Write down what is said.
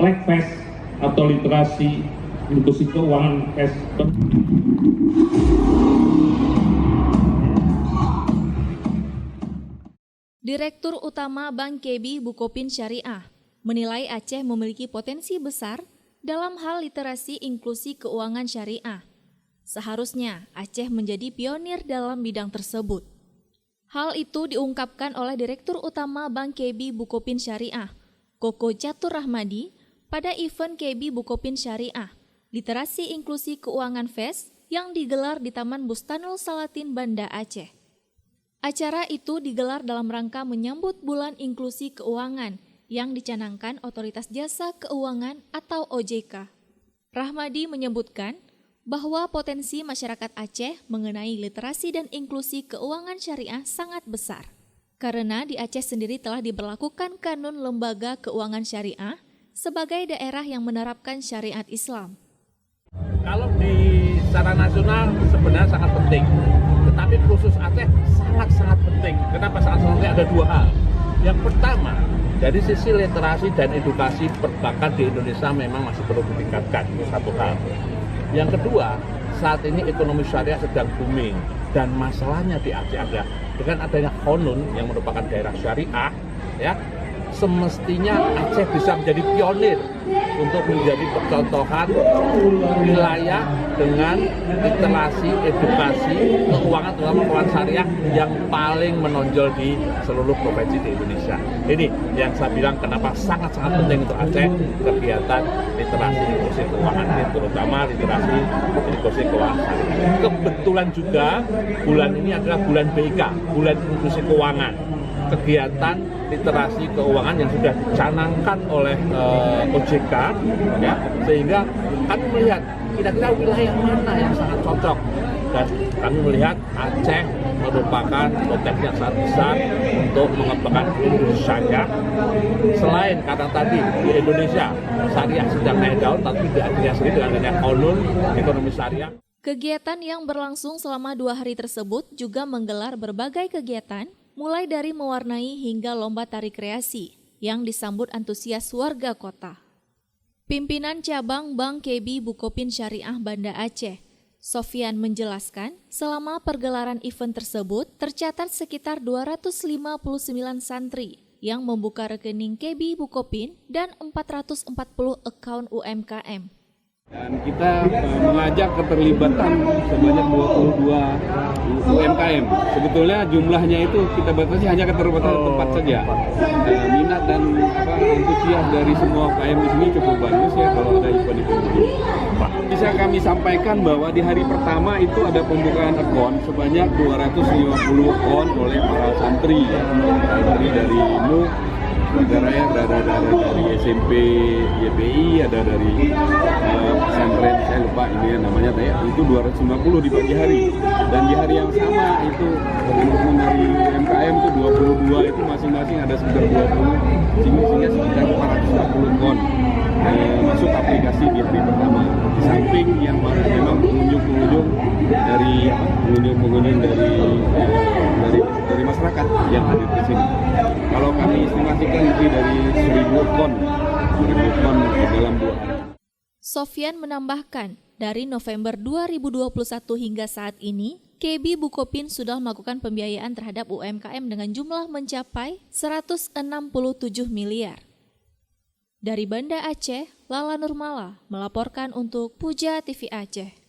Fest atau literasi inklusi keuangan Fest. Direktur Utama Bank KB Bukopin Syariah menilai Aceh memiliki potensi besar dalam hal literasi inklusi keuangan syariah. Seharusnya Aceh menjadi pionir dalam bidang tersebut. Hal itu diungkapkan oleh Direktur Utama Bank KB Bukopin Syariah, Koko Catur Rahmadi, pada event KB Bukopin Syariah, Literasi Inklusi Keuangan Fest yang digelar di Taman Bustanul Salatin, Banda Aceh. Acara itu digelar dalam rangka menyambut Bulan Inklusi Keuangan yang dicanangkan Otoritas Jasa Keuangan atau OJK. Rahmadi menyebutkan bahwa potensi masyarakat Aceh mengenai literasi dan inklusi keuangan syariah sangat besar. Karena di Aceh sendiri telah diberlakukan Kanun Lembaga Keuangan Syariah sebagai daerah yang menerapkan syariat Islam. Kalau di secara nasional sebenarnya sangat penting, tetapi khusus Aceh sangat-sangat penting. Kenapa sangat penting? Ada dua hal. Yang pertama, dari sisi literasi dan edukasi perbankan di Indonesia memang masih perlu ditingkatkan, itu satu hal. Yang kedua, saat ini ekonomi syariah sedang booming dan masalahnya di Aceh ada dengan adanya Konun yang merupakan daerah syariah, ya, semestinya Aceh bisa menjadi pionir untuk menjadi percontohan wilayah dengan literasi, edukasi, keuangan terutama keuangan syariah yang paling menonjol di seluruh provinsi di Indonesia. Ini yang saya bilang kenapa sangat-sangat penting untuk Aceh kegiatan literasi inklusi keuangan ini, terutama literasi inklusi keuangan syariah. Kebetulan juga bulan ini adalah bulan BIK, bulan inklusi keuangan. Kegiatan literasi keuangan yang sudah dicanangkan oleh OJK, ya, sehingga kami melihat kira-kira wilayah mana yang sangat cocok, dan kami melihat Aceh merupakan potensi yang sangat besar untuk mengembangkan industri syariah. Selain karena tadi di Indonesia syariah sedang naik daun, tapi di Aceh sendiri dengan adanya Konun ekonomi syariah. Kegiatan yang berlangsung selama 2 hari tersebut juga menggelar berbagai kegiatan, mulai dari mewarnai hingga lomba tari kreasi yang disambut antusias warga kota. Pimpinan cabang Bank KB Bukopin Syariah Banda Aceh, Sofyan menjelaskan, selama pergelaran event tersebut tercatat sekitar 259 santri yang membuka rekening KB Bukopin dan 440 akun UMKM. Dan kita mengajak keterlibatan sebanyak 22 UMKM. Sebetulnya jumlahnya itu kita batasi hanya keterlibatan tempat saja. Minat dan antusias dari semua UMKM di sini cukup bagus ya kalau ada event-event ini. Bisa kami sampaikan bahwa di hari pertama itu ada pembukaan akun sebanyak 250 akun oleh para santri, santri dari MUK, Raya, ada dari SMP YPI, ada dari pesantren, saya lupa ini namanya, itu 250 di pagi hari. Dan di hari yang sama itu teman-teman dari UMKM itu 22, itu masing-masing ada sekitar 20, sehingga sekitar 440 kon masuk aplikasi di hari pertama. Di samping yang memang pengunjung dari pengunjung dari masyarakat yang hadir di sini. Kalau kami estimasikan lebih dari 1.000 kon dalam 2 hari. Sofyan menambahkan, dari November 2021 hingga saat ini, KB Bukopin sudah melakukan pembiayaan terhadap UMKM dengan jumlah mencapai 167 miliar. Dari Banda Aceh, Lala Nurmala melaporkan untuk Puja TV Aceh.